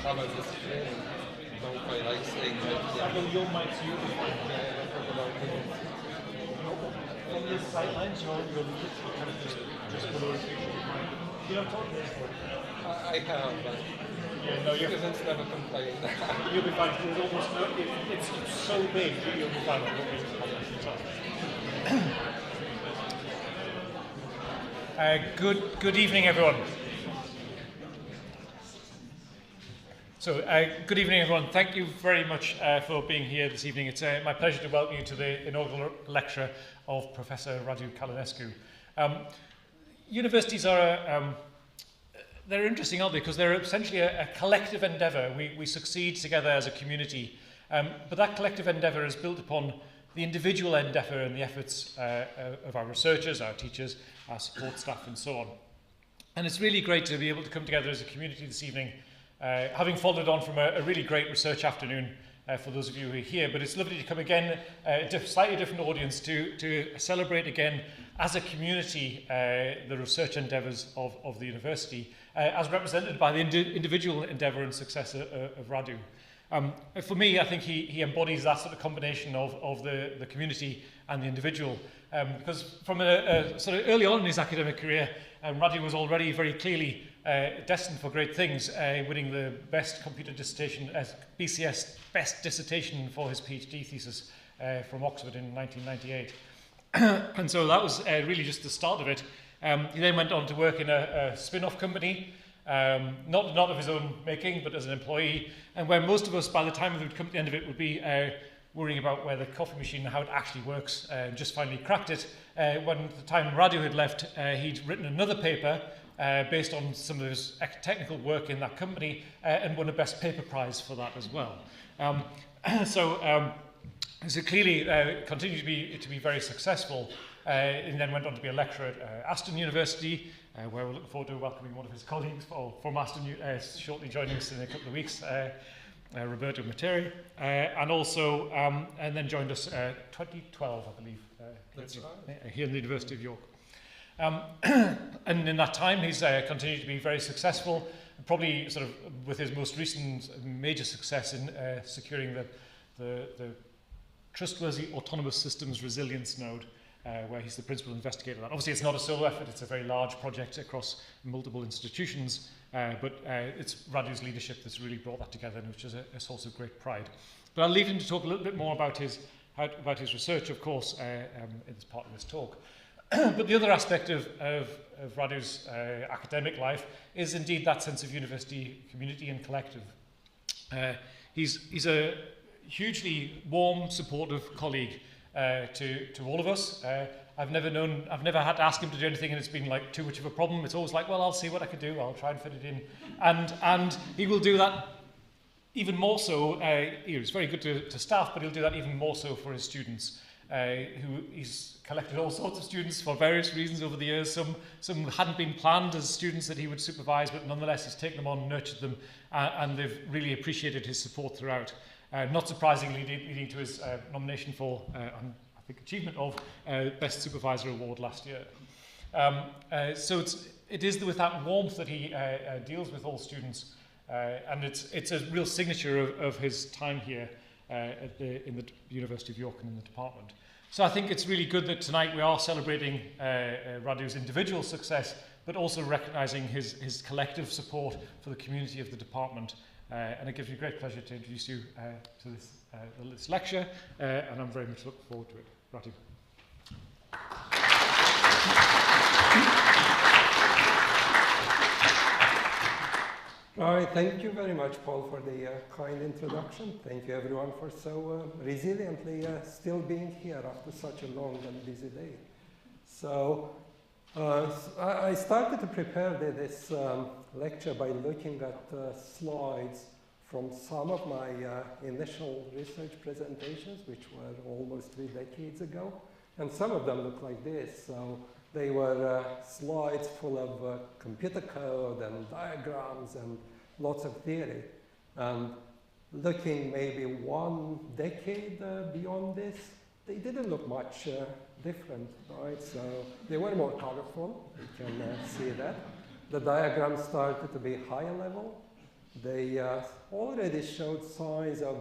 have a discipline. Don't quite like saying that. Your mic's you from the sidelines, you're literally kind of just below the picture. You don't talk this for I have, but yeah, no, citizens never complain. You'll be fine. There's almost no, it's so big that you'll be fine. Good evening, everyone. So, good evening, everyone. Thank you very much for being here this evening. It's my pleasure to welcome you to the inaugural lecture of Professor Radu Calinescu. Universities are they're interesting, aren't they? Because they're essentially a collective endeavour. We succeed together as a community, but that collective endeavour is built upon the individual endeavour and the efforts of our researchers, our teachers, our support staff, and so on. And it's really great to be able to come together as a community this evening, having followed on from a really great research afternoon for those of you who are here. But it's lovely to come again, a slightly different audience, to celebrate again as a community the research endeavours of the university, as represented by the individual endeavour and success of Radu. For me, I think he embodies that sort of combination of the community and the individual, because from a sort of early on in his academic career, Radu was already very clearly destined for great things, winning the best computer dissertation, BCS best dissertation for his PhD thesis from Oxford in 1998. And so that was really just the start of it. He then went on to work in a spin-off company, not of his own making, but as an employee, and where most of us, by the time we would come to the end of it, would be worrying about where the coffee machine and how it actually works, and just finally cracked it. When the time Radu had left, he'd written another paper based on some of his technical work in that company, and won a Best Paper Prize for that as well. So clearly continued to be very successful, and then went on to be a lecturer at Aston University, where we're looking forward to welcoming one of his colleagues from Aston shortly joining us in a couple of weeks, Roberto Materi, and also and then joined us 2012, I believe, here in the University of York. And in that time, he's continued to be very successful, probably sort of with his most recent major success in securing the Trustworthy Autonomous Systems Resilience Node, where he's the principal investigator of that. Obviously, it's not a solo effort, it's a very large project across multiple institutions, but it's Radu's leadership that's really brought that together, which is a source of great pride. But I'll leave him to talk a little bit more about his research, of course, in this part of this talk. But the other aspect of Radu's academic life is indeed that sense of university community and collective. He's a hugely warm, supportive colleague to all of us. I've never had to ask him to do anything and it's been like too much of a problem. It's always like, well, I'll see what I can do, I'll try and fit it in. And he will do that even more so. He's very good to staff, but he'll do that even more so for his students, who he's collected all sorts of students for various reasons over the years. Some hadn't been planned as students that he would supervise, but nonetheless he's taken them on, nurtured them, and they've really appreciated his support throughout. Not surprisingly, leading to his nomination for, I think, achievement of Best Supervisor Award last year. So it is with that warmth that he deals with all students, and it's a real signature of his time here in the University of York and in the department. So I think it's really good that tonight we are celebrating Radu's individual success, but also recognising his collective support for the community of the department. And it gives me great pleasure to introduce you to this lecture, and I'm very much looking forward to it. Radu. Right, thank you very much, Paul, for the kind introduction. Thank you, everyone, for so resiliently still being here after such a long and busy day. So I started to prepare this lecture by looking at slides from some of my initial research presentations, which were almost 3 decades ago. And some of them look like this. So they were slides full of computer code and diagrams and lots of theory. And looking maybe 1 decade beyond this, they didn't look much different, right? So they were more colorful, you can see that. The diagrams started to be higher level. They already showed signs of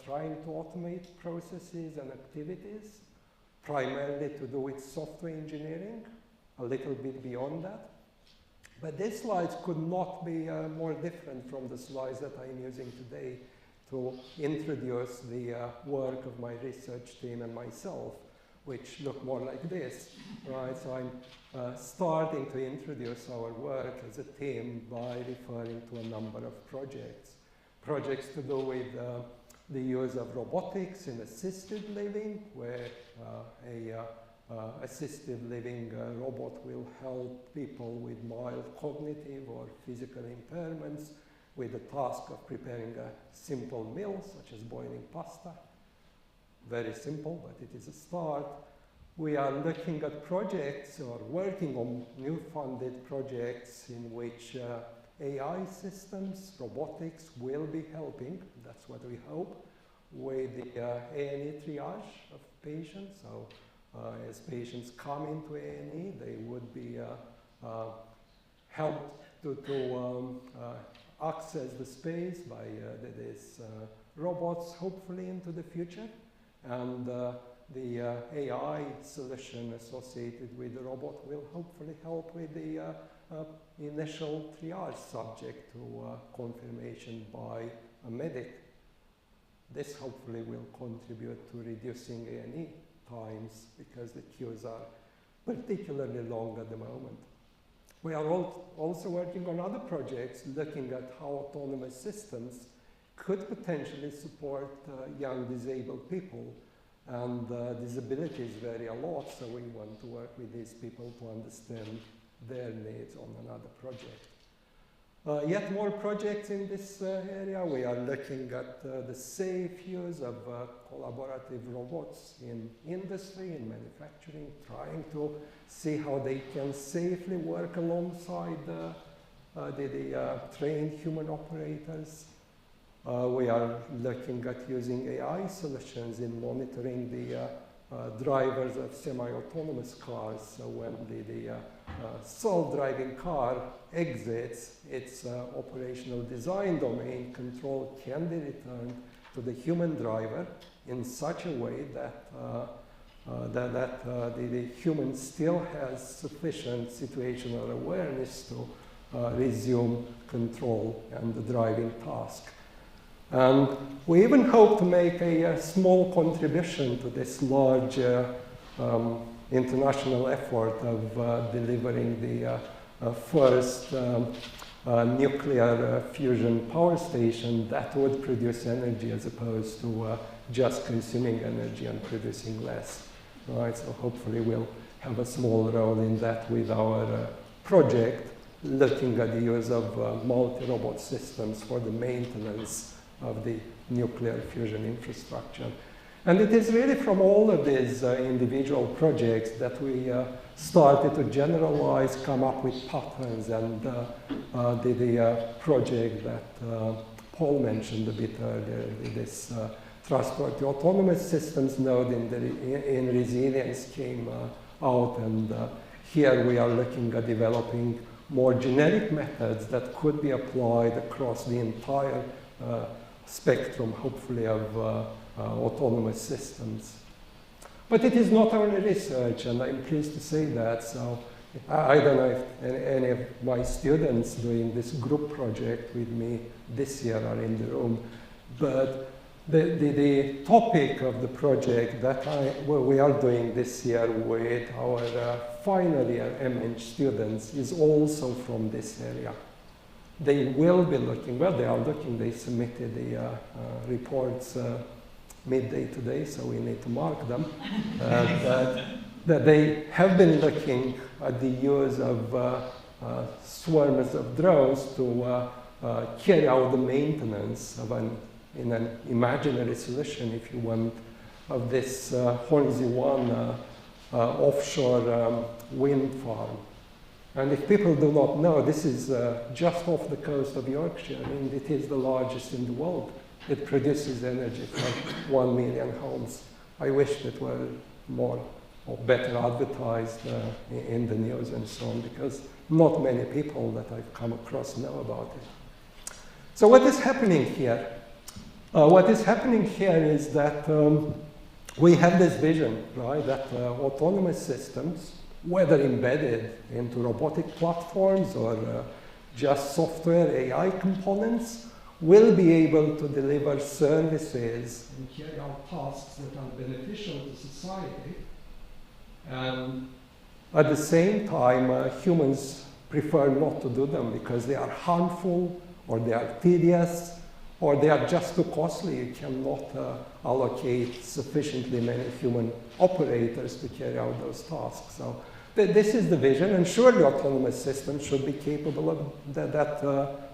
trying to automate processes and activities, primarily to do with software engineering, a little bit beyond that. But these slides could not be more different from the slides that I'm using today to introduce the work of my research team and myself, which look more like this, right? So I'm starting to introduce our work as a team by referring to a number of projects. Projects to do with the use of robotics in assisted living, where assisted living robot will help people with mild cognitive or physical impairments with the task of preparing a simple meal, such as boiling pasta. Very simple, but it is a start. We are looking at projects or working on new funded projects in which AI systems, robotics will be helping, that's what we hope, with the A&E triage of patients. So as patients come into A&E, they would be helped to access the space by these robots, hopefully into the future. And the AI solution associated with the robot will hopefully help with the initial triage subject to confirmation by a medic. This hopefully will contribute to reducing A&E times because the queues are particularly long at the moment. We are also working on other projects looking at how autonomous systems could potentially support young disabled people. And disabilities vary a lot, so we want to work with these people to understand their needs on another project. Yet more projects in this area. We are looking at the safe use of collaborative robots in industry, in manufacturing, trying to see how they can safely work alongside the trained human operators. We are looking at using AI solutions in monitoring the drivers of semi-autonomous cars. So when the self-driving car exits its operational design domain, control can be returned to the human driver in such a way that the human still has sufficient situational awareness to resume control and the driving task. And we even hope to make a small contribution to this large international effort of delivering the first nuclear fusion power station that would produce energy as opposed to just consuming energy and producing less. Right? So hopefully we'll have a small role in that with our project, looking at the use of multi-robot systems for the maintenance of the nuclear fusion infrastructure. And it is really from all of these individual projects that we started to generalize, come up with patterns, and the project that Paul mentioned a bit earlier, this trustworthy autonomous systems node in resilience came out, and here we are looking at developing more generic methods that could be applied across the entire spectrum, hopefully, of autonomous systems. But it is not only research, and I'm pleased to say that. So I don't know if any of my students doing this group project with me this year are in the room, but the topic of the project that we are doing this year with our final year MH students is also from this area. They will be looking, well, they are looking, they submitted the reports midday today, so we need to mark them. That they have been looking at the use of swarms of drones to carry out the maintenance of in an imaginary solution, if you want, of this Hornsey 1 offshore wind farm. And if people do not know, this is just off the coast of Yorkshire, and it is the largest in the world. It produces energy for 1 million homes. I wish it were more or better advertised in the news and so on, because not many people that I've come across know about it. So what is happening here? What is happening here is that we have this vision, right, that autonomous systems, whether embedded into robotic platforms or just software AI components, will be able to deliver services and carry out tasks that are beneficial to society. And at the same time, humans prefer not to do them because they are harmful, or they are tedious, or they are just too costly. You cannot allocate sufficiently many human operators to carry out those tasks. So this is the vision, and surely autonomous systems should be capable of that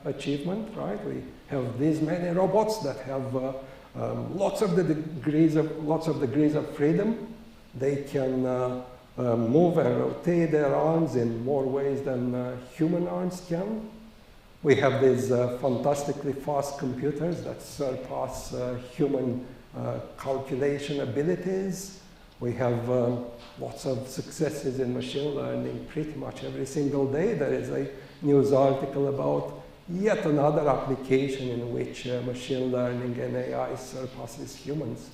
achievement, right? We have these many robots that have lots of degrees of freedom. They can move and rotate their arms in more ways than human arms can. We have these fantastically fast computers that surpass human calculation abilities. We have lots of successes in machine learning pretty much every single day. There is a news article about yet another application in which machine learning and AI surpasses humans.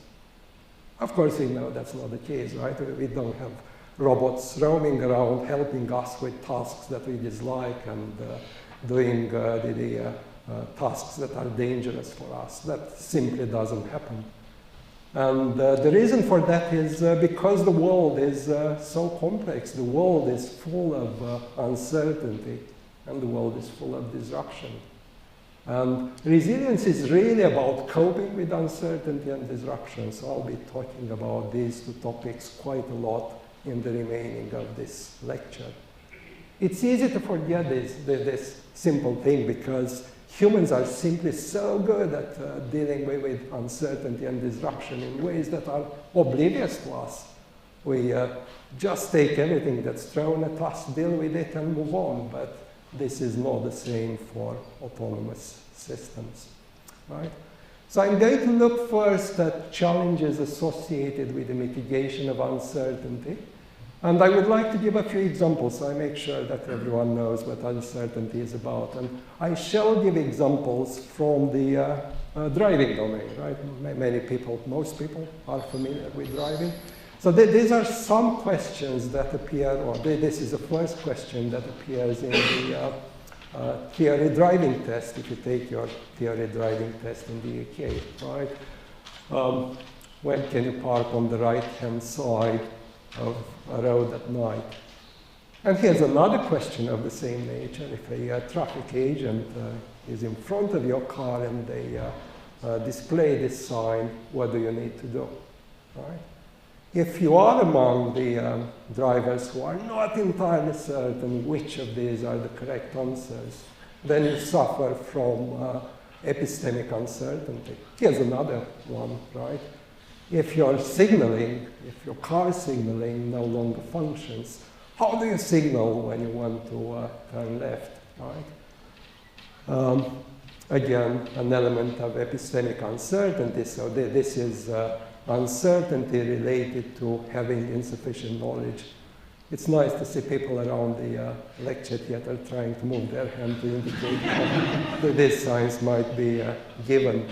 Of course, we know that's not the case, right? We don't have robots roaming around helping us with tasks that we dislike and doing the tasks that are dangerous for us. That simply doesn't happen. And the reason for that is because the world is so complex. The world is full of uncertainty, and the world is full of disruption. And resilience is really about coping with uncertainty and disruption. So I'll be talking about these two topics quite a lot in the remaining of this lecture. It's easy to forget this simple thing because humans are simply so good at dealing with uncertainty and disruption in ways that are oblivious to us. We just take everything that's thrown at us, deal with it, and move on. But this is not the same for autonomous systems, right? So I'm going to look first at challenges associated with the mitigation of uncertainty. And I would like to give a few examples so I make sure that everyone knows what uncertainty is about. And I shall give examples from the driving domain, right? Many people, most people are familiar with driving. So these are some questions that appear, or this is the first question that appears in the theory driving test, if you take your theory driving test in the UK, right? When can you park on the right-hand side of a road at night? And here's another question of the same nature. If a traffic agent is in front of your car and they display this sign, what do you need to do, right? If you are among the drivers who are not entirely certain which of these are the correct answers, then you suffer from epistemic uncertainty. Here's another one, right? If your signaling, if your car signaling no longer functions, how do you signal when you want to turn left, right? Again, an element of epistemic uncertainty. So this is uncertainty related to having insufficient knowledge. It's nice to see people around the lecture theater trying to move their hand to indicate that these signs might be given.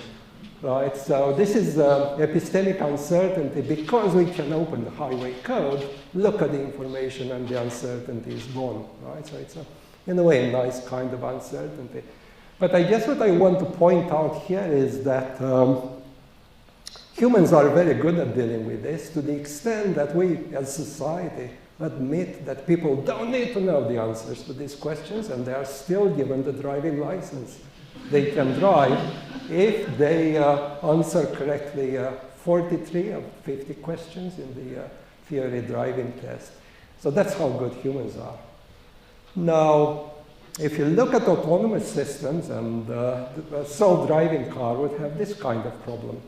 Right, so this is epistemic uncertainty because we can open the highway code, look at the information, and the uncertainty is gone. Right, so it's in a way a nice kind of uncertainty. But I guess what I want to point out here is that humans are very good at dealing with this to the extent that we, as society, admit that people don't need to know the answers to these questions, and they are still given the driving license. They can drive if they answer correctly 43 of 50 questions in the theory driving test. So that's how good humans are. Now, if you look at autonomous systems, and a self-driving car would have this kind of problem.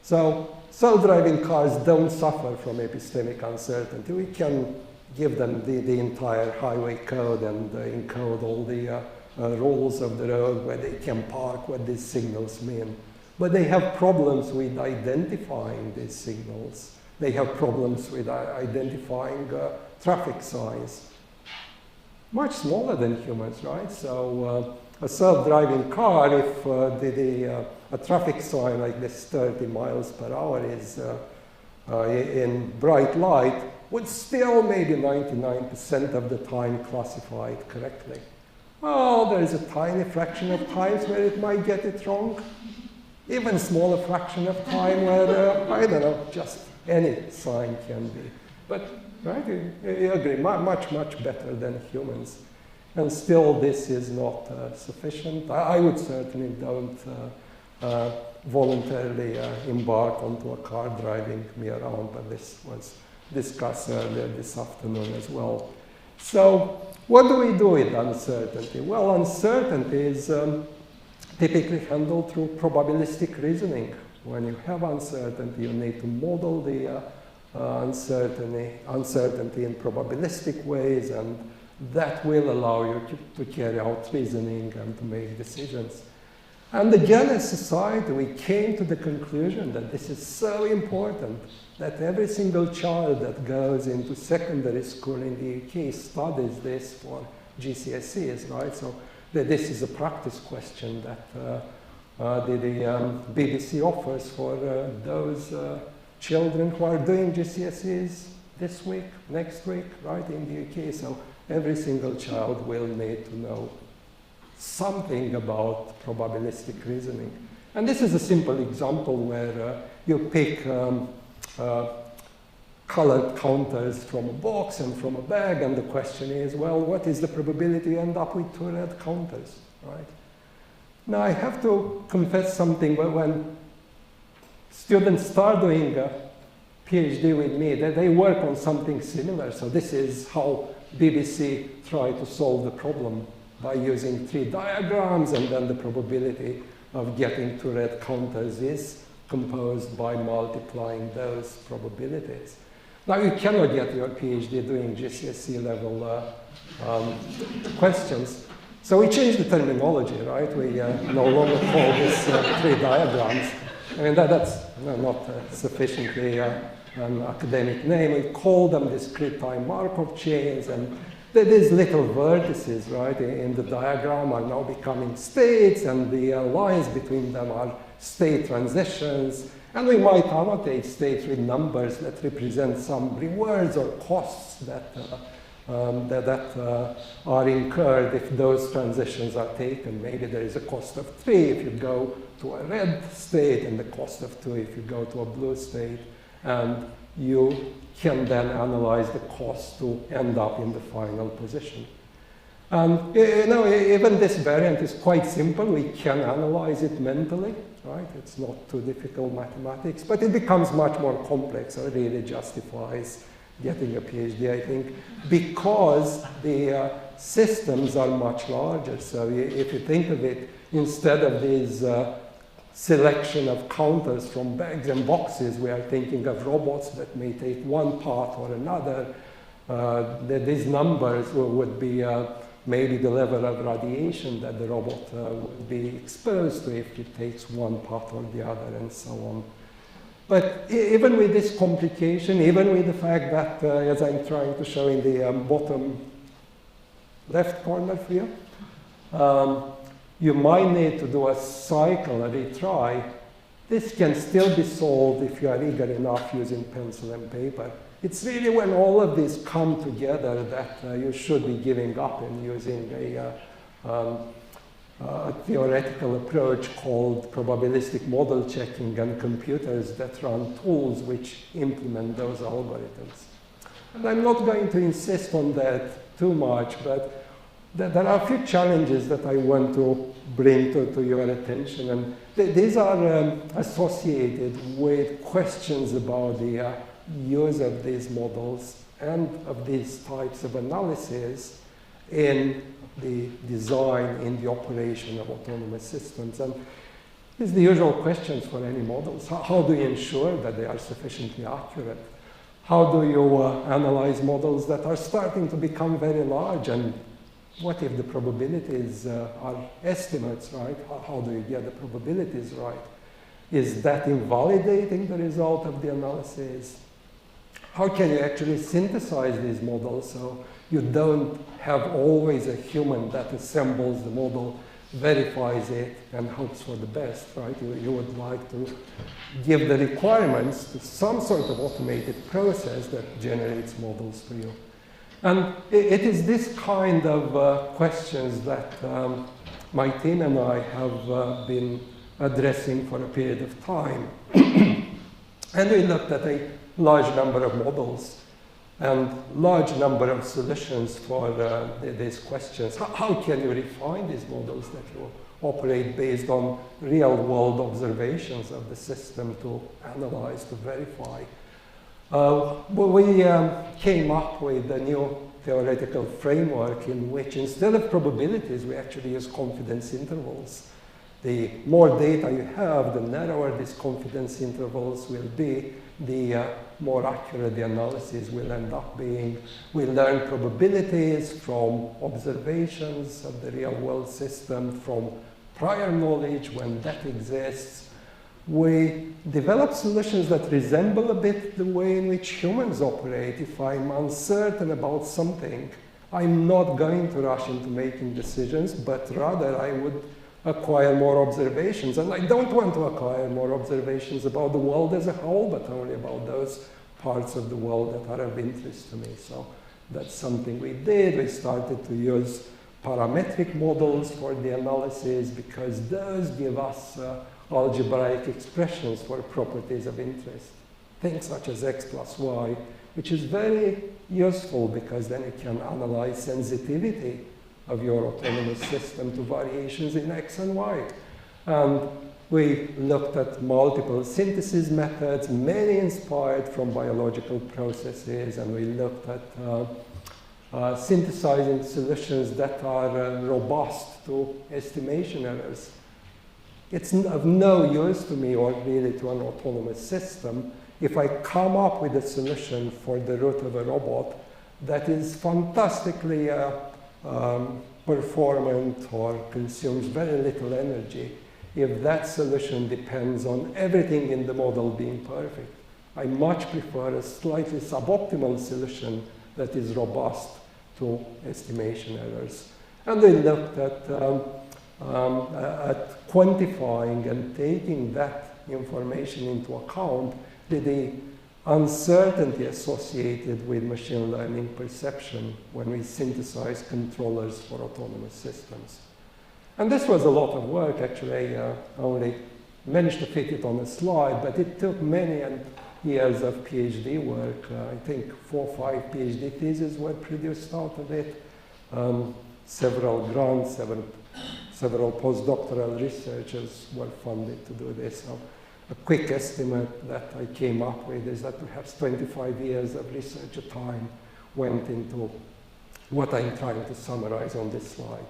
So self-driving cars don't suffer from epistemic uncertainty. We can give them the entire highway code and encode all the rules of the road, where they can park, what these signals mean. But they have problems with identifying these signals. They have problems with identifying traffic signs. Much smaller than humans, right? So a self-driving car, if a traffic sign like this 30 miles per hour is in bright light, would still maybe 99% of the time classify it correctly. Well, there is a tiny fraction of times where it might get it wrong. Even smaller fraction of time where, I don't know, just any sign can be. But, right, you agree, much better than humans. And still, this is not sufficient. I would certainly don't voluntarily embark onto a car driving me around, but this was discussed earlier this afternoon as well. So, what do we do with uncertainty? Well, uncertainty is typically handled through probabilistic reasoning. When you have uncertainty, you need to model the uncertainty in probabilistic ways, and that will allow you to carry out reasoning and to make decisions. And again, as society, we came to the conclusion that this is so important that every single child that goes into secondary school in the UK studies this for GCSEs, right? So this is a practice question that the BBC offers for those children who are doing GCSEs this week, next week, right, in the UK. So every single child will need to know something about probabilistic reasoning. And this is a simple example where you pick colored counters from a box and from a bag, and the question is, well, what is the probability you end up with 2 red counters, right? Now, I have to confess something. When students start doing a PhD with me, they work on something similar. So this is how BBC tried to solve the problem by using 3 diagrams, and then the probability of getting 2 red counters is composed by multiplying those probabilities. Now, you cannot get your PhD doing GCSE level questions. So we changed the terminology, right? We no longer call this 3 diagrams. I mean, that's not sufficiently an academic name. We call them discrete time Markov chains, and these little vertices, right, in the diagram are now becoming states, and the lines between them are state transitions. And we might annotate states with numbers that represent some rewards or costs that are incurred if those transitions are taken. Maybe there is a cost of 3 if you go to a red state, and the cost of 2 if you go to a blue state. And you can then analyze the cost to end up in the final position. And you know, even this variant is quite simple. We can analyze it mentally, right? It's not too difficult mathematics, but it becomes much more complex, or it really justifies getting a PhD, I think, because the systems are much larger. So if you think of it, instead of these selection of counters from bags and boxes, we are thinking of robots that may take one path or another. These numbers would be maybe the level of radiation that the robot would be exposed to if it takes one path or the other, and so on. But even with this complication, even with the fact that, as I'm trying to show in the bottom left corner for you, you might need to do a cycle, a retry. This can still be solved if you are eager enough using pencil and paper. It's really when all of these come together that you should be giving up and using a theoretical approach called probabilistic model checking, and computers that run tools which implement those algorithms. And I'm not going to insist on that too much, but there are a few challenges that I want to bring to your attention, and these are associated with questions about the use of these models and of these types of analysis in the design, in the operation of autonomous systems. And these are the usual questions for any models. How do you ensure that they are sufficiently accurate? How do you analyze models that are starting to become very large? And what if the probabilities are estimates, right? How do you get the probabilities right? Is that invalidating the result of the analysis? How can you actually synthesize these models so you don't have always a human that assembles the model verifies it and hopes for the best, right? You would like to give the requirements to some sort of automated process that generates models for you. And it is this kind of questions that my team and I have been addressing for a period of time. And we looked at a large number of models and large number of solutions for these questions. How can you refine these models that you operate based on real-world observations of the system to analyze, to verify? We came up with a new theoretical framework in which, instead of probabilities, we actually use confidence intervals. The more data you have, the narrower these confidence intervals will be, the more accurate the analysis will end up being. We learn probabilities from observations of the real-world system, from prior knowledge when that exists. We develop solutions that resemble a bit the way in which humans operate. If I'm uncertain about something, I'm not going to rush into making decisions, but rather I would acquire more observations. And I don't want to acquire more observations about the world as a whole, but only about those parts of the world that are of interest to me. So that's something we did. We started to use parametric models for the analysis because those give us algebraic expressions for properties of interest. Things such as x plus y, which is very useful because then you can analyze sensitivity of your autonomous system to variations in x and y. And we looked at multiple synthesis methods, many inspired from biological processes, and we looked at synthesizing solutions that are robust to estimation errors. It's of no use to me, or really to an autonomous system, if I come up with a solution for the root of a robot that is fantastically performant or consumes very little energy, if that solution depends on everything in the model being perfect. I much prefer a slightly suboptimal solution that is robust to estimation errors. And we looked at quantifying and taking that information into account, the uncertainty associated with machine learning perception when we synthesize controllers for autonomous systems. And this was a lot of work, actually. I only managed to fit it on a slide, but it took many years of PhD work. I think 4 or 5 PhD theses were produced out of it, several grants, several postdoctoral researchers were funded to do this. So a quick estimate that I came up with is that perhaps 25 years of research time went into what I'm trying to summarize on this slide.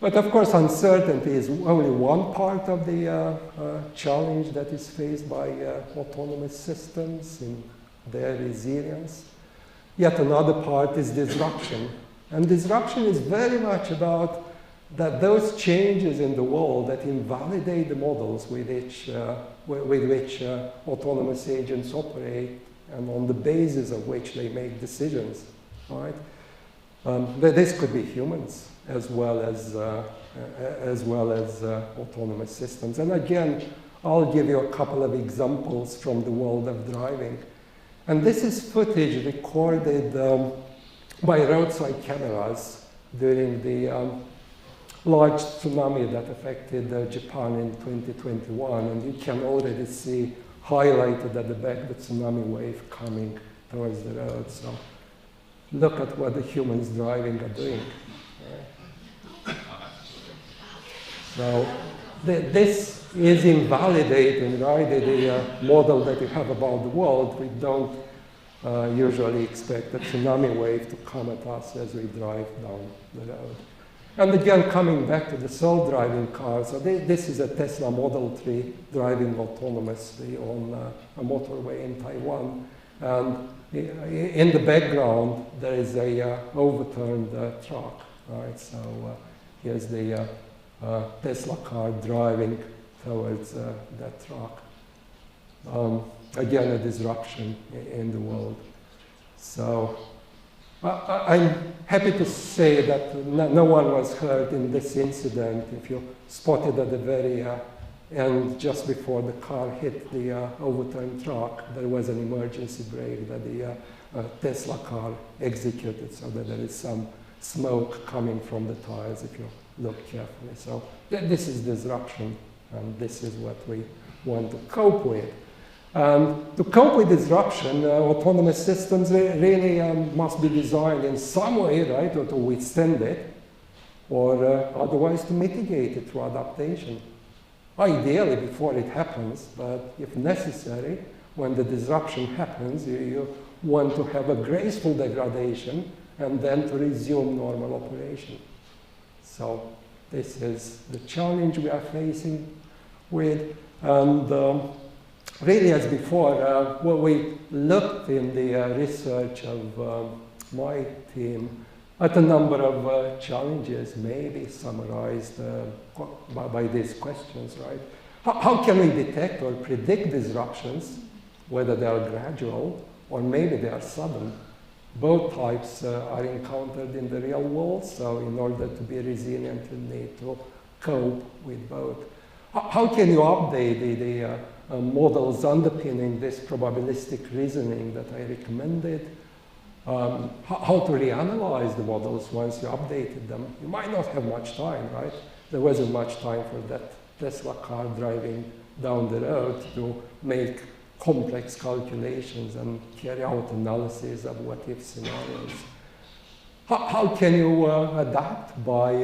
But of course, uncertainty is only one part of the challenge that is faced by autonomous systems in their resilience. Yet another part is disruption. And disruption is very much about that those changes in the world that invalidate the models with which autonomous agents operate and on the basis of which they make decisions, right? This could be humans as well as autonomous systems. And again, I'll give you a couple of examples from the world of driving. And this is footage recorded by roadside cameras during the large tsunami that affected Japan in 2021. And you can already see highlighted at the back the tsunami wave coming towards the road. So look at what the humans driving are doing. So this is invalidating, right, the model that you have about the world. We don't usually expect a tsunami wave to come at us as we drive down the road. And again, coming back to the self-driving cars, so this is a Tesla Model 3 driving autonomously on a motorway in Taiwan. And in the background, there is a overturned truck, right? So here's the Tesla car driving towards that truck. Again, a disruption in the world. So I'm happy to say that no one was hurt in this incident. If you spotted at the very end, just before the car hit the overturned truck, there was an emergency brake that the Tesla car executed, so that there is some smoke coming from the tires if you look carefully. So this is disruption, and this is what we want to cope with. To cope with disruption, autonomous systems really must be designed in some way, right, or to withstand it, or otherwise to mitigate it through adaptation. Ideally before it happens, but if necessary, when the disruption happens, you want to have a graceful degradation and then to resume normal operation. So this is the challenge we are facing with. And really, as before, when we looked in the research of my team at a number of challenges, maybe summarized by these questions, right? How can we detect or predict disruptions, whether they are gradual or maybe they are sudden? Both types are encountered in the real world, so in order to be resilient, you need to cope with both. How can you update the models underpinning this probabilistic reasoning that I recommended? How to reanalyze the models once you updated them? You might not have much time, right? There wasn't much time for that Tesla car driving down the road to make complex calculations and carry out analysis of what-if scenarios. How can you adapt by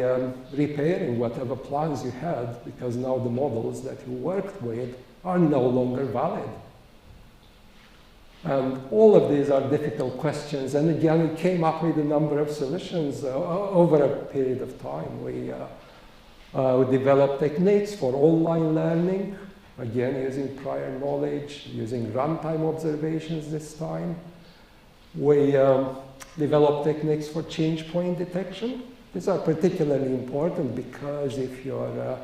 repairing whatever plans you had, because now the models that you worked with are no longer valid? And all of these are difficult questions, and again, we came up with a number of solutions over a period of time. We developed techniques for online learning, again, using prior knowledge, using runtime observations this time. We developed techniques for change point detection. These are particularly important because if your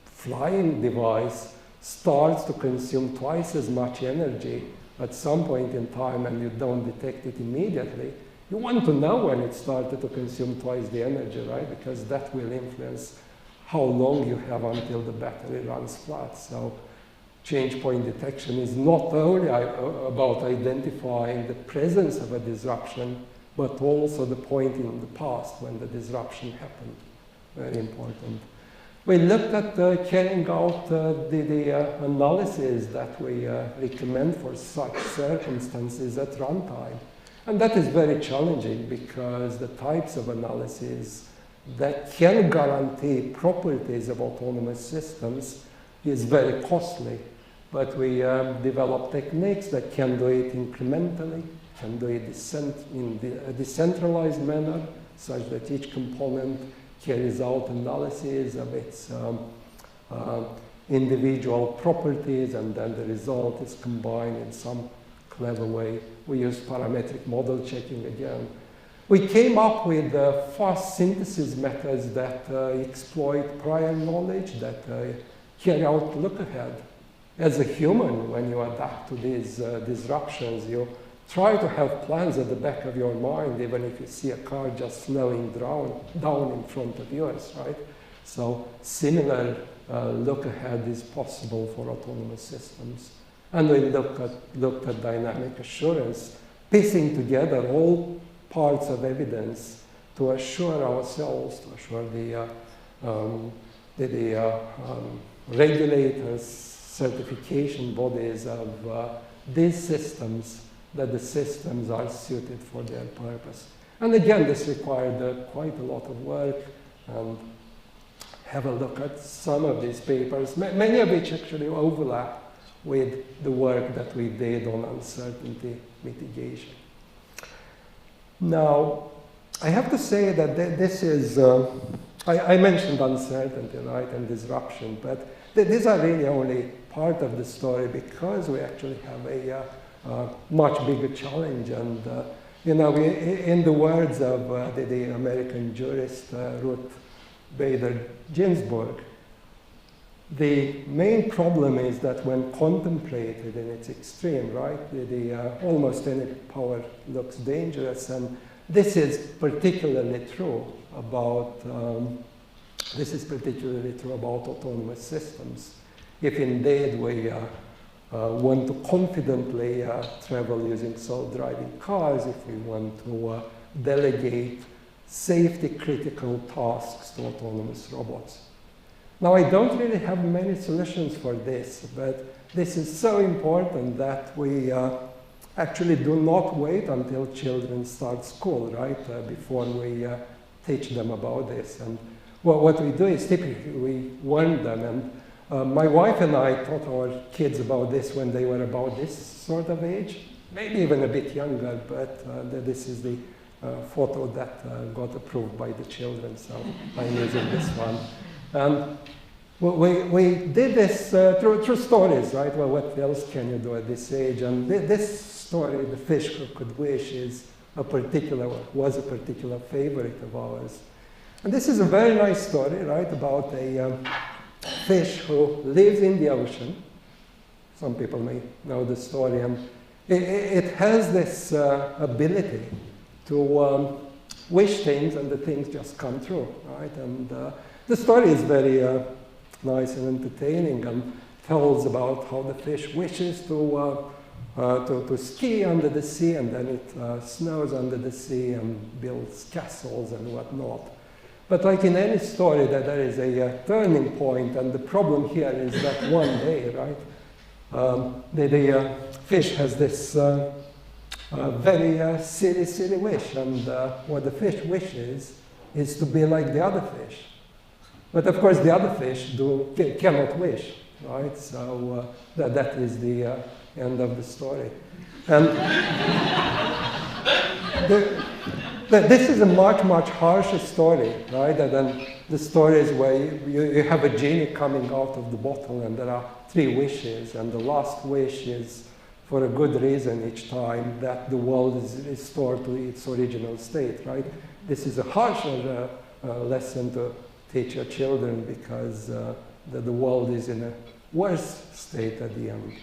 flying device starts to consume twice as much energy at some point in time and you don't detect it immediately, you want to know when it started to consume twice the energy, right? Because that will influence how long you have until the battery runs flat. So change point detection is not only about identifying the presence of a disruption, but also the point in the past when the disruption happened. Very important. We looked at carrying out the analysis that we recommend for such circumstances at runtime. And that is very challenging because the types of analysis that can guarantee properties of autonomous systems is very costly. But we develop techniques that can do it incrementally, can do it in a decentralized manner, such that each component carries out analysis of its individual properties, and then the result is combined in some clever way. We use parametric model checking again. We came up with fast synthesis methods that exploit prior knowledge, that carry out look ahead. As a human, when you adapt to these disruptions, you try to have plans at the back of your mind, even if you see a car just slowing down in front of yours, right? So similar look ahead is possible for autonomous systems. And we looked at dynamic assurance, piecing together all parts of evidence to assure ourselves, to assure the regulators, certification bodies of these systems, that the systems are suited for their purpose. And again, this required quite a lot of work, and have a look at some of these papers, many of which actually overlap with the work that we did on uncertainty mitigation. Now, I have to say that this is, I mentioned uncertainty, right, and disruption, but these are really only part of the story because we actually have a much bigger challenge. And, you know, in the words of the American jurist Ruth Bader Ginsburg, The main problem is that when contemplated in its extreme, right, almost any power looks dangerous, and this is particularly true about autonomous systems. If indeed we want to confidently travel using self-driving cars, if we want to delegate safety-critical tasks to autonomous robots. Now, I don't really have many solutions for this, but this is so important that we actually do not wait until children start school, right, before we teach them about this. And what we do is typically we warn them, and my wife and I taught our kids about this when they were about this sort of age, maybe even a bit younger, but this is the photo that got approved by the children, so I'm using this one. And we did this through stories, right? Well, what else can you do at this age? And this story, The Fish Who Could Wish, was a particular favorite of ours. And this is a very nice story, right, about a fish who lives in the ocean. Some people may know the story. And it has this ability to wish things, and the things just come true, right? And the story is very nice and entertaining, and tells about how the fish wishes to ski under the sea, and then it snows under the sea and builds castles and whatnot. But like in any story, that there is a turning point, and the problem here is that one day, right, the fish has this very silly wish, and what the fish wishes is to be like the other fish. But of course, the other fish cannot wish, right? So that is the end of the story. And this is a much harsher story, right, than the stories where you have a genie coming out of the bottle and there are 3 wishes, and the last wish is for a good reason each time, that the world is restored to its original state, right? This is a harsher lesson to teach your children, because the world is in a worse state at the end.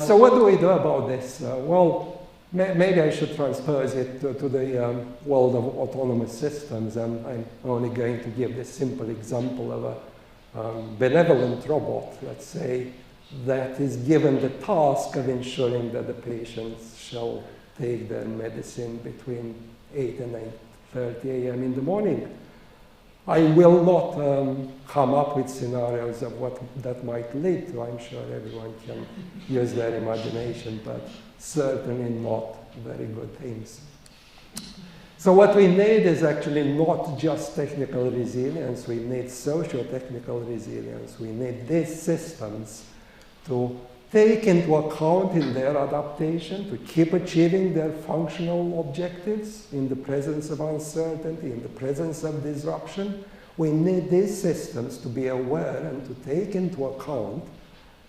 So what do we do about this? Well, maybe I should transpose it to the world of autonomous systems, and I'm only going to give this simple example of a benevolent robot, let's say, that is given the task of ensuring that the patients shall take their medicine between 8 and 9:30 a.m. in the morning. I will not come up with scenarios of what that might lead to. I'm sure everyone can use their imagination, but certainly not very good things. So what we need is actually not just technical resilience, we need socio-technical resilience. We need these systems to take into account in their adaptation, to keep achieving their functional objectives in the presence of uncertainty, in the presence of disruption. We need these systems to be aware and to take into account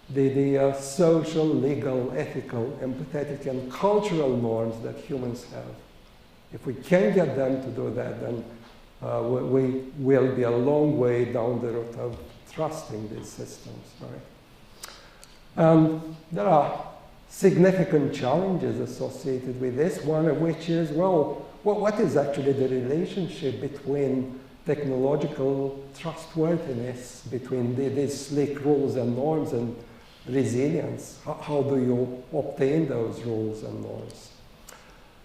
the social, legal, ethical, empathetic, and cultural norms that humans have. If we can get them to do that, then we will be a long way down the road of trusting these systems, right? There are significant challenges associated with this, one of which is, well, what is actually the relationship between technological trustworthiness, between these slick rules and norms, and resilience? How do you obtain those rules and norms?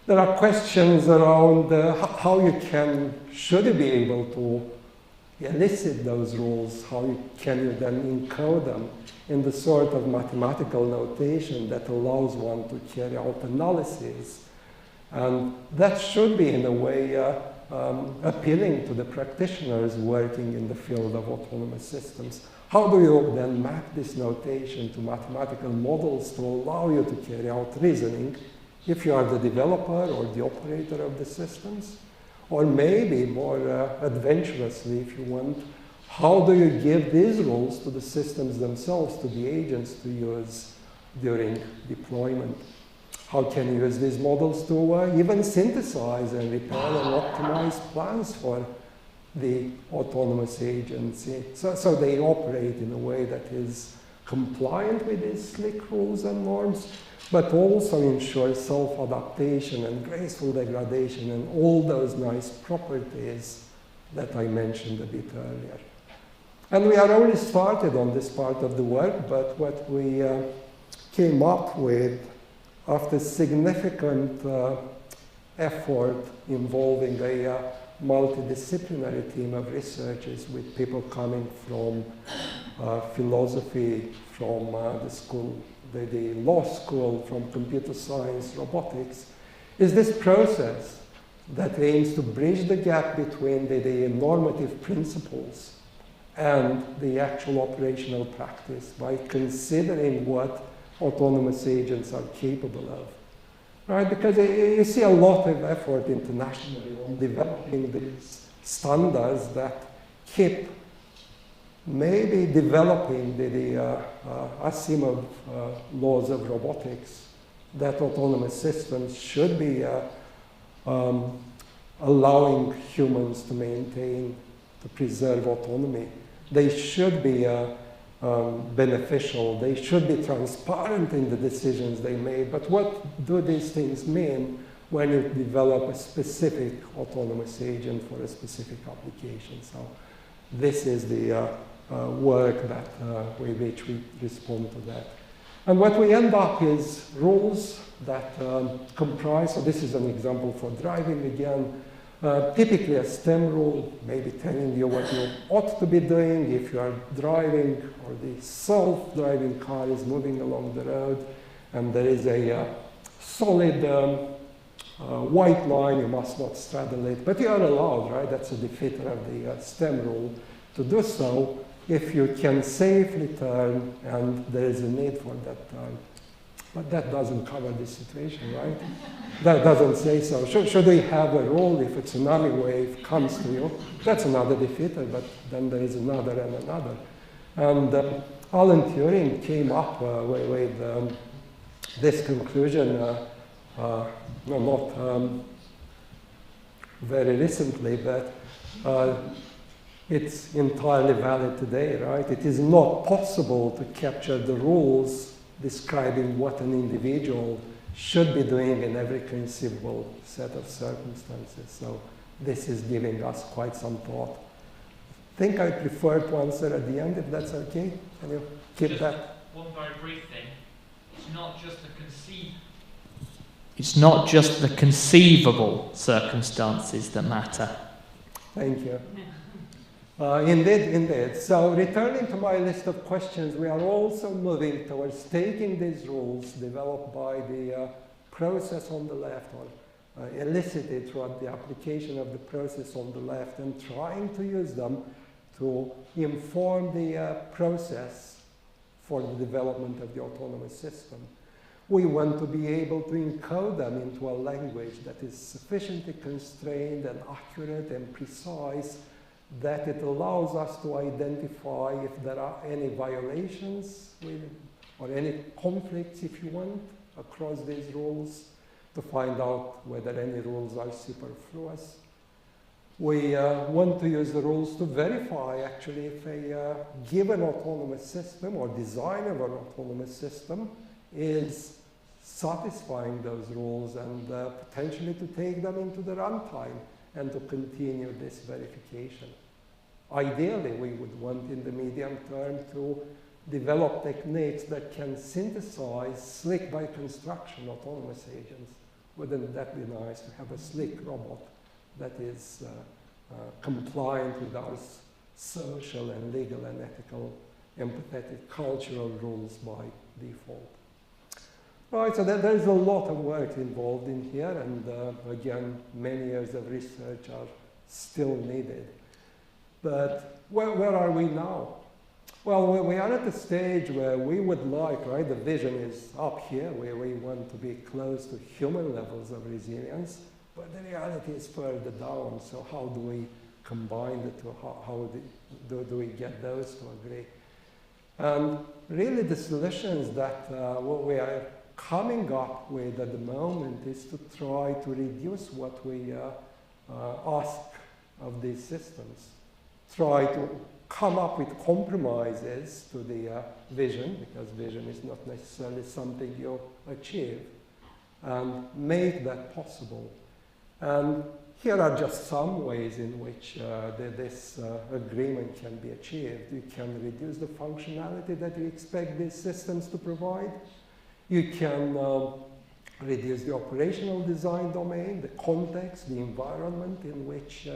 There are questions around how should you be able to elicit those rules? How can you then encode them in the sort of mathematical notation that allows one to carry out analysis? And that should be, in a way, appealing to the practitioners working in the field of autonomous systems. How do you then map this notation to mathematical models to allow you to carry out reasoning if you are the developer or the operator of the systems? Or maybe more adventurously, if you want, how do you give these rules to the systems themselves, to the agents to use during deployment? How can you use these models to even synthesize and repair and optimize plans for the autonomous agency. So they operate in a way that is compliant with these slick rules and norms, but also ensures self-adaptation and graceful degradation and all those nice properties that I mentioned a bit earlier. And we are only started on this part of the work, but what we came up with after significant effort involving a multidisciplinary team of researchers with people coming from philosophy, from the law school, from computer science, robotics, is this process that aims to bridge the gap between the normative principles and the actual operational practice by considering what autonomous agents are capable of. Right? Because you see a lot of effort internationally on developing these standards that keep maybe developing the Asimov laws of robotics, that autonomous systems should be allowing humans to maintain, to preserve autonomy. They should be beneficial. They should be transparent in the decisions they make. But what do these things mean when you develop a specific autonomous agent for a specific application? So this is the work that with which we respond to that. And what we end up is rules that comprise, so this is an example for driving again, typically a STEM rule, maybe telling you what you ought to be doing if you are driving or the self-driving car is moving along the road and there is a solid white line, you must not straddle it, but you are allowed, right? That's a defeater of the STEM rule to do so if you can safely turn and there is a need for that turn. But that doesn't cover this situation, right? That doesn't say so. Should we have a rule if a tsunami wave comes to you? That's another defeater, but then there is another and another. And Alan Turing came up with this conclusion, not very recently, but it's entirely valid today, right? It is not possible to capture the rules describing what an individual should be doing in every conceivable set of circumstances. So this is giving us quite some thought. I think I prefer to answer at the end, if that's okay. Can you keep just that? One very brief thing. It's not just the conceivable circumstances that matter. Thank you. Indeed. So returning to my list of questions, we are also moving towards taking these rules developed by the process on the left or elicited throughout the application of the process on the left and trying to use them to inform the process for the development of the autonomous system. We want to be able to encode them into a language that is sufficiently constrained and accurate and precise that it allows us to identify if there are any violations or any conflicts, if you want, across these rules, to find out whether any rules are superfluous. We want to use the rules to verify, actually, if a given autonomous system or design of an autonomous system is satisfying those rules and potentially to take them into the runtime and to continue this verification. Ideally, we would want in the medium term to develop techniques that can synthesize slick by construction autonomous agents. Wouldn't that be nice to have a slick robot that is compliant with our social and legal and ethical, empathetic, cultural rules by default? Right, so there's a lot of work involved in here, and again, many years of research are still needed. But where are we now? Well, we are at a stage where we would like, right, the vision is up here, where we want to be close to human levels of resilience, but the reality is further down, so how do we combine the two? How do we get those to agree? And really the solutions that what we are coming up with at the moment is to try to reduce what we ask of these systems, try to come up with compromises to the vision, because vision is not necessarily something you achieve, and make that possible. And here are just some ways in which this agreement can be achieved. You can reduce the functionality that you expect these systems to provide. You can reduce the operational design domain, the context, the environment in which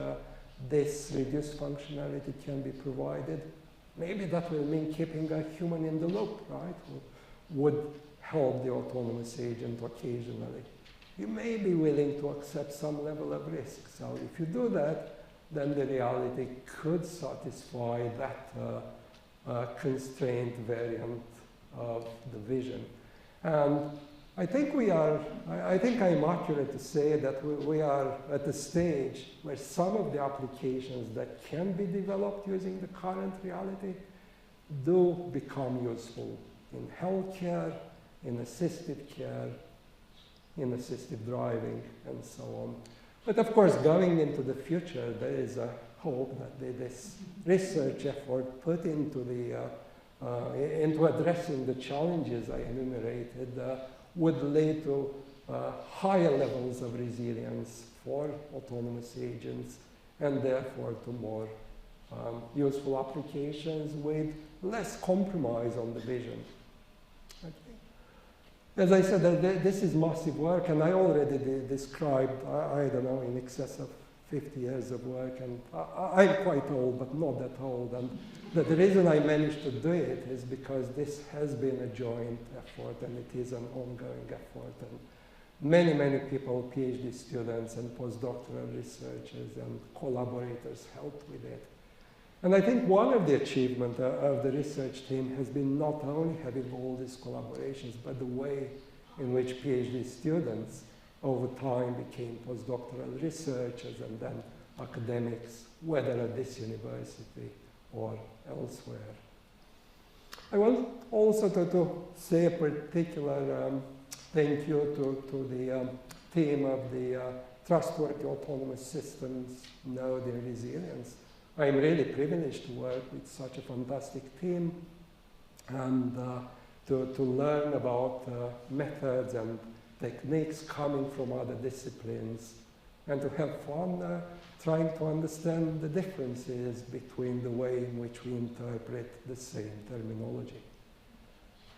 this reduced functionality can be provided. Maybe that will mean keeping a human in the loop, right? Would help the autonomous agent occasionally. You may be willing to accept some level of risk. So if you do that, then the reality could satisfy that constraint variant of the vision. And I think I'm accurate to say that we are at the stage where some of the applications that can be developed using the current reality do become useful in healthcare, in assisted care, in assisted driving, and so on. But of course, going into the future, there is a hope that this research effort put into addressing the challenges I enumerated would lead to higher levels of resilience for autonomous agents, and therefore to more useful applications with less compromise on the vision. Okay. As I said, this is massive work, and I already described, I don't know, in excess of 50 years of work, and I'm quite old, but not that old. And the reason I managed to do it is because this has been a joint effort, and it is an ongoing effort. And many, many people, PhD students and postdoctoral researchers and collaborators helped with it. And I think one of the achievements of the research team has been not only having all these collaborations, but the way in which PhD students over time became postdoctoral researchers and then academics, whether at this university or elsewhere. I want also to say a particular thank you to the team of the Trustworthy Autonomous Systems Node in Resilience. I'm really privileged to work with such a fantastic team and to learn about methods and techniques coming from other disciplines, and to have fun trying to understand the differences between the way in which we interpret the same terminology.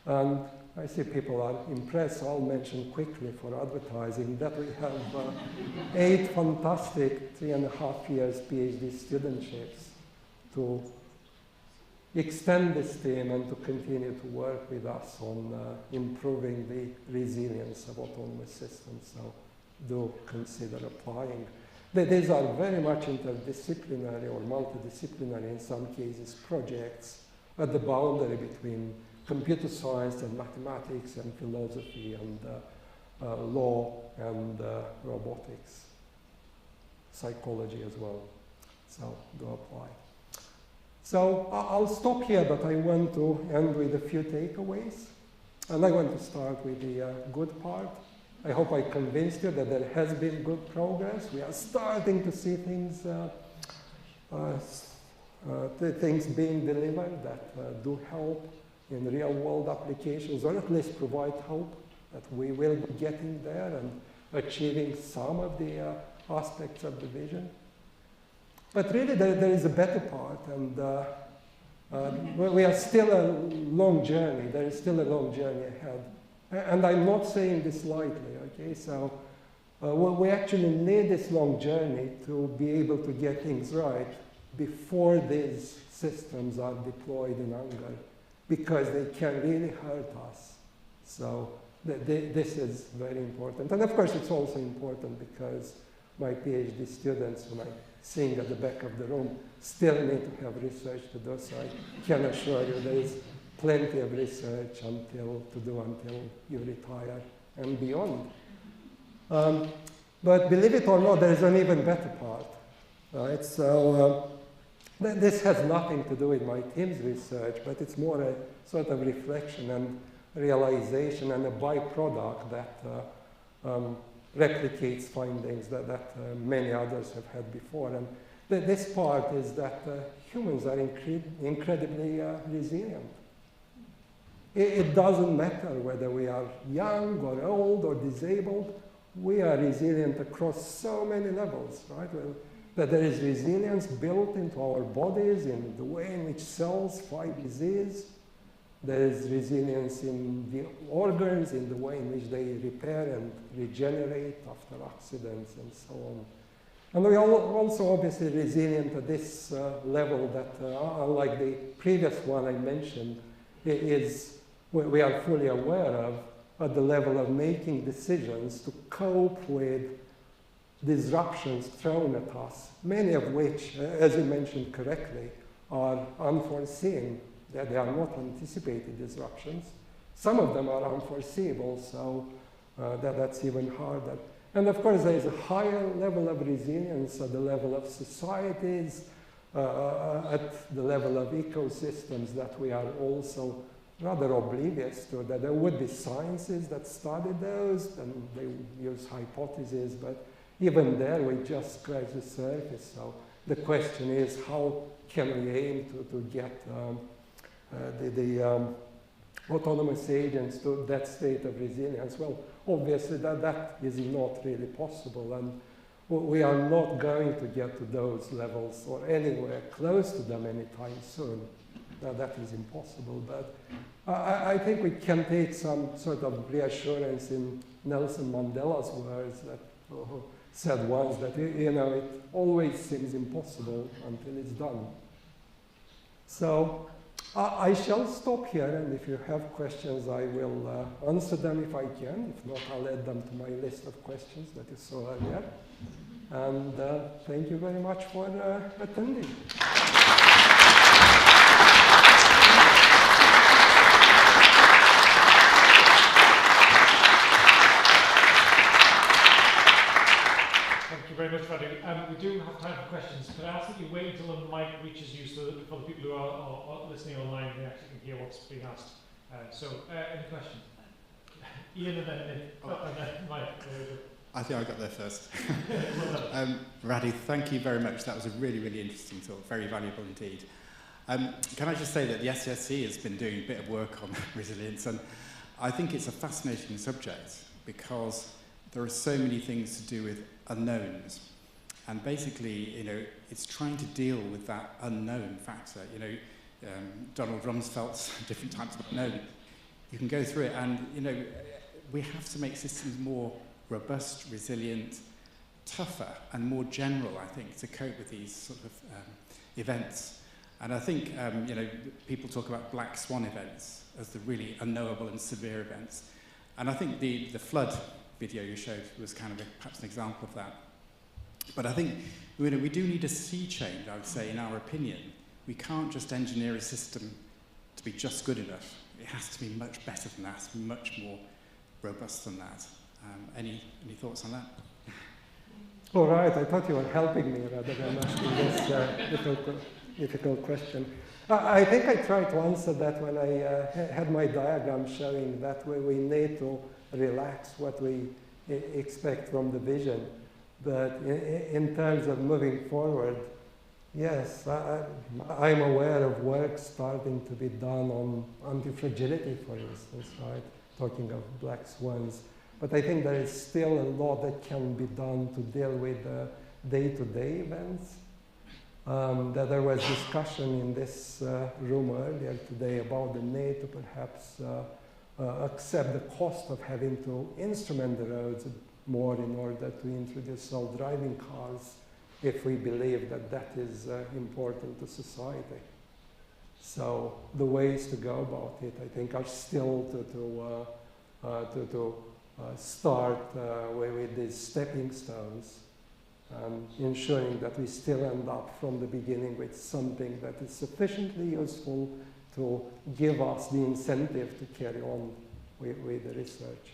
And I see people are impressed. I'll mention quickly for advertising that we have 8 fantastic 3.5 years PhD studentships to extend this team and to continue to work with us on improving the resilience of autonomous systems. So do consider applying. These are very much interdisciplinary or multidisciplinary, in some cases, projects at the boundary between computer science and mathematics and philosophy and law and robotics, psychology as well. So do apply. So I'll stop here, but I want to end with a few takeaways. And I want to start with the good part. I hope I convinced you that there has been good progress. We are starting to see things being delivered that do help in real-world applications, or at least provide hope that we will be getting there and achieving some of the aspects of the vision. But really, there is a better part, and we are still a long journey. There is still a long journey ahead. And I'm not saying this lightly, okay? So we actually need this long journey to be able to get things right before these systems are deployed in anger, because they can really hurt us. So this is very important. And of course, it's also important because my PhD students, whom I'm seeing at the back of the room, still need to have research to do. So I can assure you there is plenty of research to do until you retire and beyond. But believe it or not, there is an even better part. Right? So this has nothing to do with my team's research, but it's more a sort of reflection and realization and a byproduct that replicates findings that many others have had before. And This part is that humans are incredibly resilient. It doesn't matter whether we are young or old or disabled, we are resilient across so many levels, right? That there is resilience built into our bodies in the way in which cells fight disease. There is resilience in the organs, in the way in which they repair and regenerate after accidents and so on. And we are also obviously resilient at this level that, unlike the previous one I mentioned, we are fully aware of at the level of making decisions to cope with disruptions thrown at us, many of which, as you mentioned correctly, are unforeseen. That they are not anticipated disruptions. Some of them are unforeseeable, so that's even harder. And of course, there is a higher level of resilience at the level of societies, at the level of ecosystems that we are also rather oblivious to, that there would be sciences that study those, and they use hypotheses, but even there we just scratch the surface. So the question is, how can we aim to get the autonomous agents to that state of resilience? Well, obviously that is not really possible, and we are not going to get to those levels or anywhere close to them anytime soon. That is impossible, but I think we can take some sort of reassurance in Nelson Mandela's words that said once that, it always seems impossible until it's done. So I shall stop here, and if you have questions, I will answer them if I can. If not, I'll add them to my list of questions that you saw earlier. And thank you very much for attending. Thank you very much, Radu. We do have time for questions. Could I ask that you wait until the mic reaches you so that for the people who are listening online, they actually can hear what's being asked. Any questions? Ian and then Nick. And then Mike. I think I got there first. Radu, thank you very much. That was a really, really interesting talk. Very valuable indeed. Can I just say that the SSE has been doing a bit of work on resilience, and I think it's a fascinating subject because there are so many things to do with unknowns. And basically, it's trying to deal with that unknown factor. Donald Rumsfeld's different types of unknown. You can go through it, and, we have to make systems more robust, resilient, tougher, and more general, I think, to cope with these sort of events. And I think, people talk about black swan events as the really unknowable and severe events. And I think the flood video you showed was kind of perhaps an example of that. But I think we do need a sea change, I would say, in our opinion. We can't just engineer a system to be just good enough. It has to be much better than that, much more robust than that. Any thoughts on that? All right, I thought you were helping me rather than asking this difficult question. I think I tried to answer that when I had my diagram showing that we need to relax what we expect from the vision. But in terms of moving forward, yes, I'm aware of work starting to be done on anti-fragility, for instance, right? Talking of black swans. But I think there is still a lot that can be done to deal with day-to-day events. That there was discussion in this room earlier today about the need to perhaps accept the cost of having to instrument the roads more in order to introduce self-driving cars if we believe that that is important to society. So the ways to go about it, I think, are still to start with these stepping stones, ensuring that we still end up from the beginning with something that is sufficiently useful to give us the incentive to carry on with the research.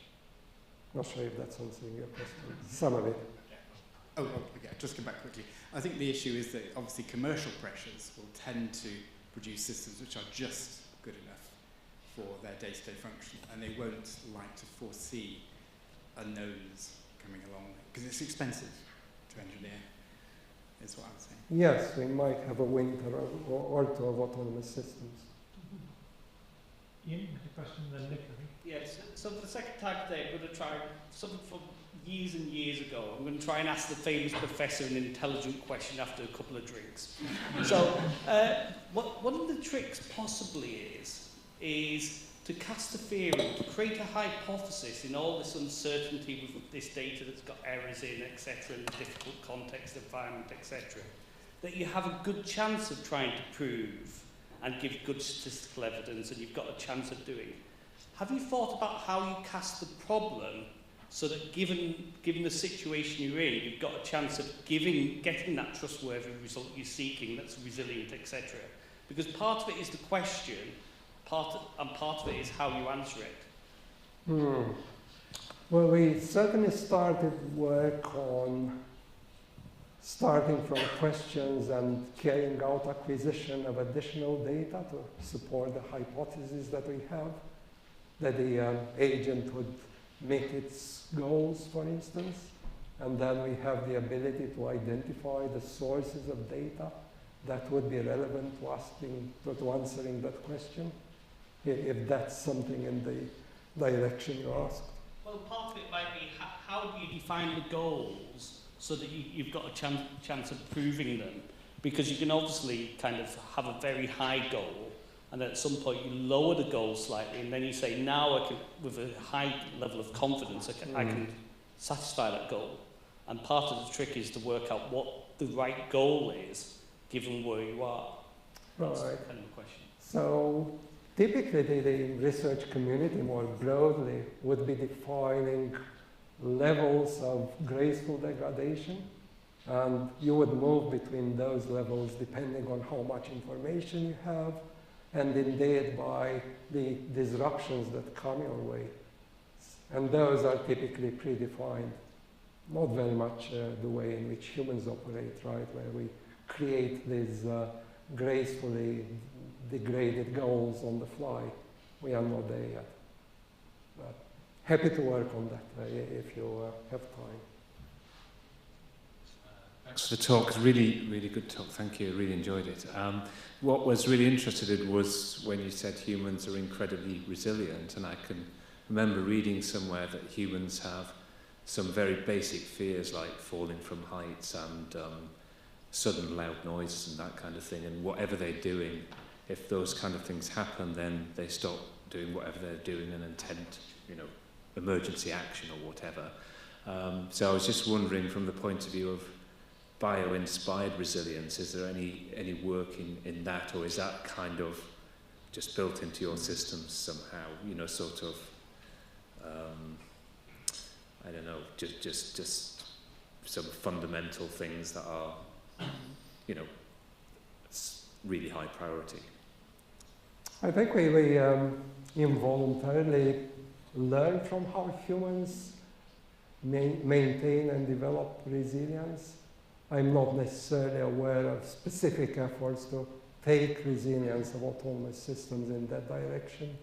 Not sure if that's answering your question. Some of it. Oh, okay, just come back quickly. I think the issue is that obviously commercial pressures will tend to produce systems which are just good enough for their day-to-day function, and they won't like to foresee unknowns coming along, because it's expensive to engineer. is what I'm saying. Yes, we might have a winter or two of autonomous systems. Ian, a question, then Nick, I think. Yes, so for the second time today, I'm going to try something from years and years ago. I'm going to try and ask the famous professor an intelligent question after a couple of drinks. So, one of the tricks possibly is to cast a theory, to create a hypothesis in all this uncertainty with this data that's got errors in, etc., and the difficult context environment, etc., that you have a good chance of trying to prove and give good statistical evidence, and you've got a chance of doing. Have you thought about how you cast the problem so that given the situation you're in, you've got a chance of getting that trustworthy result you're seeking that's resilient, etc.? Because part of it is the question, part of it is how you answer it. Well, we certainly started work on starting from questions and carrying out acquisition of additional data to support the hypothesis that we have, that the agent would meet its goals, for instance, and then we have the ability to identify the sources of data that would be relevant to answering that question, if that's something in the direction you asked. Well, part of it might be how do you define the goals so that you've got a chance of proving them? Because you can obviously kind of have a very high goal, and then at some point you lower the goal slightly, and then you say, now I can, with a high level of confidence, I can satisfy that goal. And part of the trick is to work out what the right goal is, given where you are. That's kind of a question. So typically the research community more broadly would be defining levels of graceful degradation, and you would move between those levels depending on how much information you have, and indeed by the disruptions that come your way. And those are typically predefined, not very much the way in which humans operate, right, where we create these gracefully degraded goals on the fly. We are not there yet. But happy to work on that if you have time. Thanks for the talk. It's really, really good talk. Thank you. I really enjoyed it. What was really interested in was when you said humans are incredibly resilient, and I can remember reading somewhere that humans have some very basic fears like falling from heights and sudden loud noises and that kind of thing, and whatever they're doing, if those kind of things happen, then they stop doing whatever they're doing in intent, emergency action or whatever. So I was just wondering, from the point of view of bio-inspired resilience, is there any work in that, or is that kind of just built into your systems somehow, sort of, I don't know, just some fundamental things that are, really high priority? I think we involuntarily learn from how humans maintain and develop resilience. I'm not necessarily aware of specific efforts to take resilience of autonomous systems in that direction.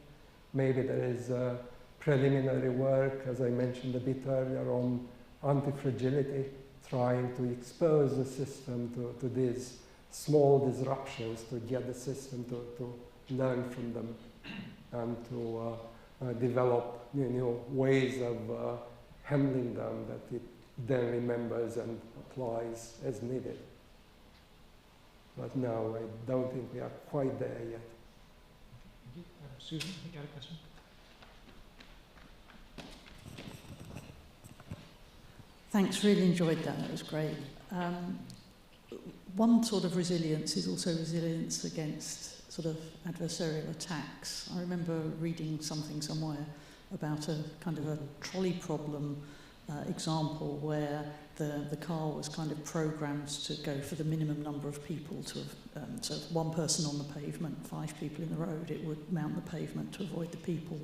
Maybe there is preliminary work, as I mentioned a bit earlier, on anti-fragility, trying to expose the system to these small disruptions to get the system to learn from them and to develop new ways of handling them that it then remembers and applies as needed. But no, I don't think we are quite there yet. Thank you. Susan, I think you had a question. Thanks, really enjoyed that. It was great. One sort of resilience is also resilience against sort of adversarial attacks. I remember reading something somewhere about a kind of a trolley problem example where the car was kind of programmed to go for the minimum number of people to have, so one person on the pavement, 5 people in the road, it would mount the pavement to avoid the people.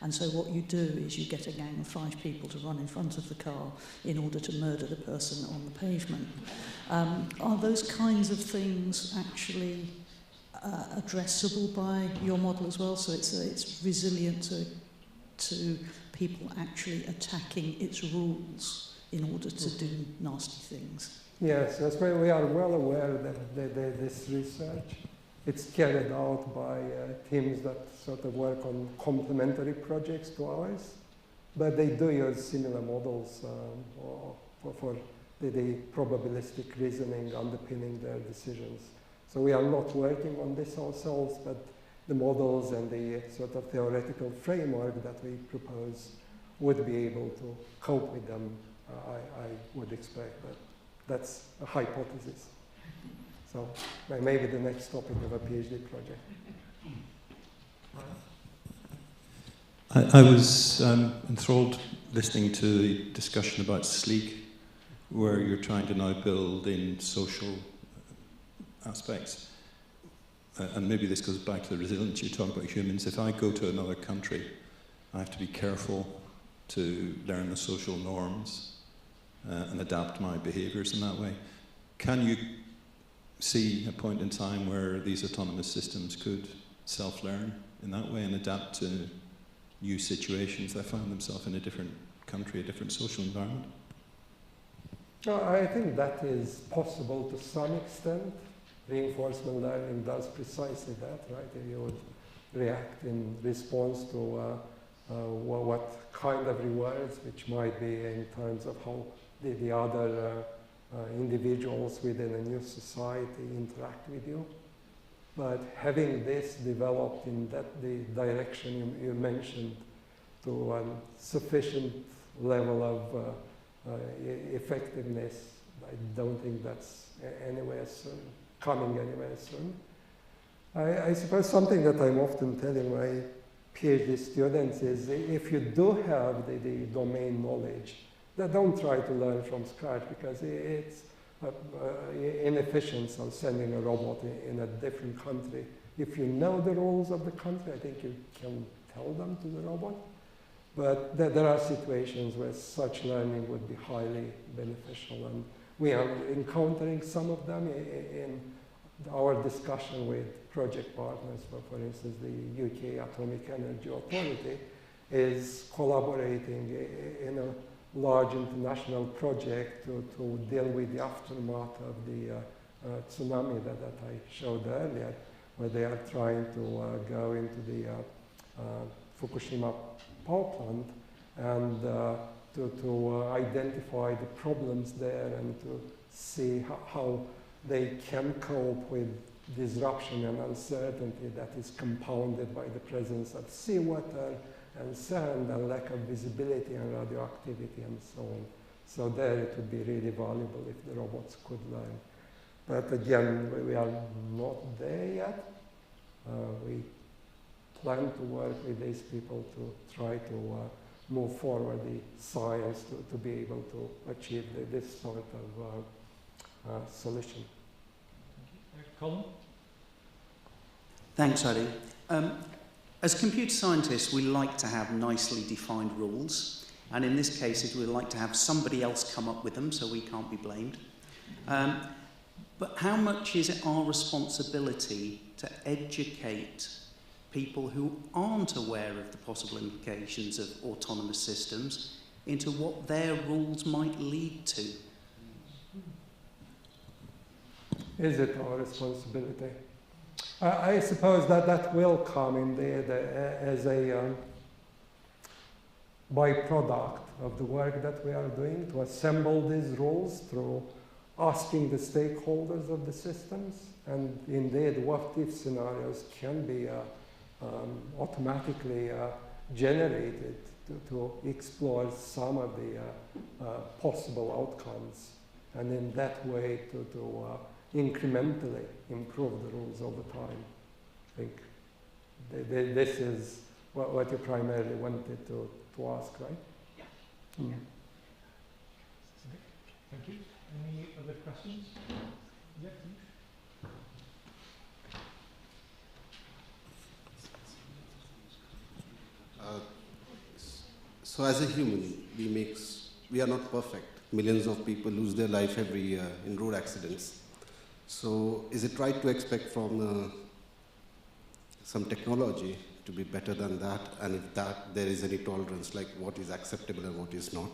And so what you do is you get a gang of 5 people to run in front of the car in order to murder the person on the pavement. Are those kinds of things actually addressable by your model as well? So it's resilient to people actually attacking its rules in order to do nasty things. Yes, that's why we are well aware that this research, it's carried out by teams that sort of work on complementary projects to ours, but they do use similar models for the probabilistic reasoning underpinning their decisions. So we are not working on this ourselves, but the models and the sort of theoretical framework that we propose would be able to cope with them, I would expect, but that's a hypothesis. So maybe the next topic of a PhD project. I was enthralled listening to the discussion about sleek, where you're trying to now build in social aspects. And maybe this goes back to the resilience you talk about humans. If I go to another country, I have to be careful to learn the social norms and adapt my behaviors in that way. Can you see a point in time where these autonomous systems could self-learn in that way and adapt to new situations that find themselves in a different country, a different social environment? I think that is possible to some extent. Reinforcement learning does precisely that, right? You would react in response to what kind of rewards, which might be in terms of how the other individuals within a new society interact with you. But having this developed in the direction you mentioned to a sufficient level of effectiveness, I don't think that's anywhere soon, coming anywhere soon. I suppose something that I'm often telling my PhD students is if you do have the domain knowledge, then don't try to learn from scratch, because it's inefficient of sending a robot in a different country. If you know the rules of the country, I think you can tell them to the robot. But there are situations where such learning would be highly beneficial, and we are encountering some of them in our discussion with project partners. For instance, the UK Atomic Energy Authority is collaborating in a large international project to deal with the aftermath of the tsunami that I showed earlier, where they are trying to go into the Fukushima power plant and to identify the problems there and to see how they can cope with disruption and uncertainty that is compounded by the presence of seawater and sand and lack of visibility and radioactivity and so on. So there it would be really valuable if the robots could learn. But again, we are not there yet. We plan to work with these people to try to move forward the science to be able to achieve this sort of solution. Colin? Thanks, Radu. As computer scientists, we like to have nicely defined rules, and in this case, we like to have somebody else come up with them, so we can't be blamed. But how much is it our responsibility to educate people who aren't aware of the possible implications of autonomous systems into what their rules might lead to? Is it our responsibility? I suppose that will come in there as a byproduct of the work that we are doing to assemble these rules through asking the stakeholders of the systems. And indeed, what if scenarios can be automatically generated to explore some of the possible outcomes, and in that way to incrementally improve the rules over time. I think this is what you primarily wanted to ask, right? Yeah. Mm. Thank you. Any other questions? Yeah, So as a human, we are not perfect. Millions of people lose their life every year in road accidents. So is it right to expect from some technology to be better than that? And if there is any tolerance, like what is acceptable and what is not?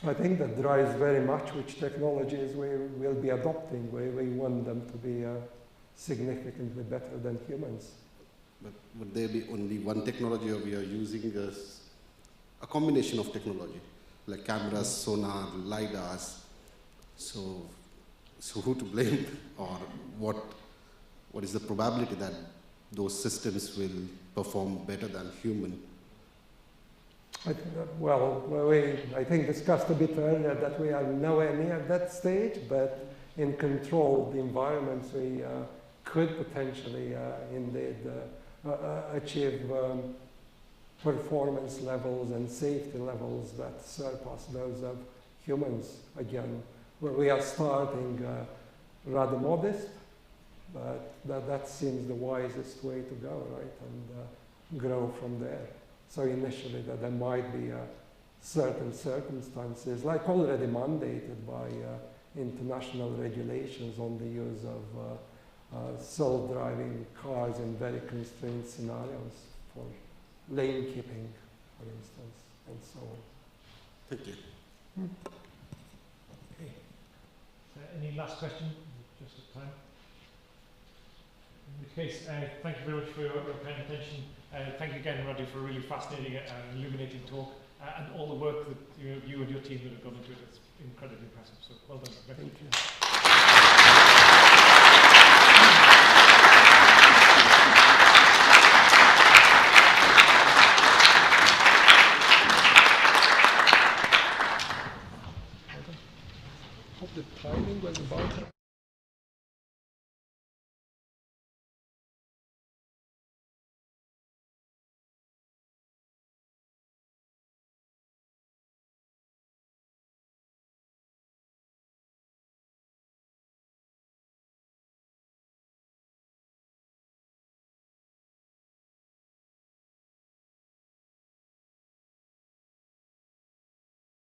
I think that drives very much which technologies we will be adopting. We want them to be significantly better than humans. But would there be only one technology, or we are using a combination of technology, like cameras, sonar, lidars? So who to blame, or what is the probability that those systems will perform better than human? I think discussed a bit earlier that we are nowhere near that stage, but in controlled environments we could potentially indeed achieve performance levels and safety levels that surpass those of humans. Again, where we are starting rather modest, but that seems the wisest way to go, right? And grow from there. So initially that there might be certain circumstances, like already mandated by international regulations on the use of self-driving cars in very constrained scenarios for lane keeping, for instance, and so on. Thank you. Okay. Any last question? Just at time. In which case, thank you very much for your kind attention. Thank you again, Radu, for a really fascinating and illuminating talk, and all the work that you and your team that have gone into it. It's incredibly impressive. So well done. Thank you. Hope the timing was about